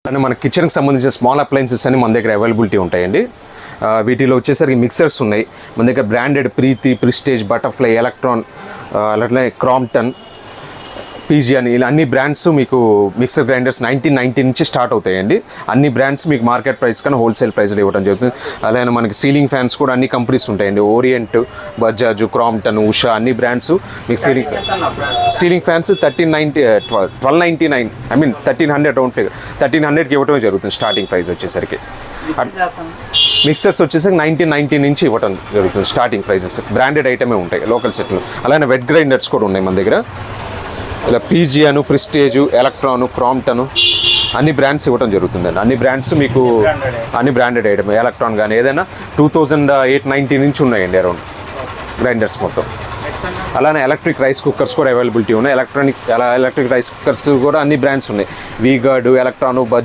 అని మన కిచెన్కి సంబంధించిన స్మాల్ అప్లయన్సెస్ అని మన దగ్గర అవైలబిలిటీ ఉంటాయండి. వీటిలో వచ్చేసరికి మిక్సర్స్ ఉన్నాయి మన దగ్గర. బ్రాండెడ్ ప్రీతి, ప్రిస్టేజ్, బటర్ఫ్లై, ఎలక్ట్రాన్, అట్లనే క్రాంప్టన్, పీజీ అని ఇలా అన్ని బ్రాండ్స్ మీకు మిక్సర్ గ్రైండర్స్ 1990 నుంచి స్టార్ట్ అవుతాయండి. అన్ని బ్రాండ్స్ మీకు మార్కెట్ ప్రైస్ కన్నా హోల్సేల్ ప్రైస్లో ఇవ్వడం జరుగుతుంది. అలానే మనకి సీలింగ్ ఫ్యాన్స్ కూడా అన్ని కంపెనీస్ ఉంటాయండి. ఓరియంట్, బజాజ్, క్రాంప్టన్, ఉషా అన్ని బ్రాండ్స్ మీకు ceiling fans 1299 I mean 1300 round figure 1300కి ఇవ్వడమే జరుగుతుంది స్టార్టింగ్ ప్రైస్ వచ్చేసరికి. మిక్సర్స్ వచ్చేసరికి 1990 నుంచి ఇవ్వడం జరుగుతుంది స్టార్టింగ్ ప్రైజెస్. బ్రాండెడ్ ఐటమే ఉంటాయి లోకల్ సెట్లు. అలానే వెట్ గ్రైండర్స్ కూడా ఉన్నాయి మన దగ్గర. ఇలా పీజీ అను, ప్రిస్టేజు, ఎలక్ట్రాను, క్రాంప్టను అన్ని బ్రాండ్స్ ఇవ్వడం జరుగుతుందండి. అన్ని బ్రాండ్స్ మీకు అన్ని బ్రాండెడ్ ఐటమ్. ఎలక్ట్రాన్ కానీ ఏదైనా 2890 నుంచి ఉన్నాయండి అరౌండ్ గ్రైండర్స్ మొత్తం. అలానే ఎలక్ట్రిక్ రైస్ కుక్కర్స్ కూడా అవైలబిలిటీ ఉన్నాయి. ఎలక్ట్రిక్ రైస్ కుక్కర్స్ కూడా అన్ని బ్రాండ్స్ ఉన్నాయి. వీగార్డ్, ఎలక్ట్రాను,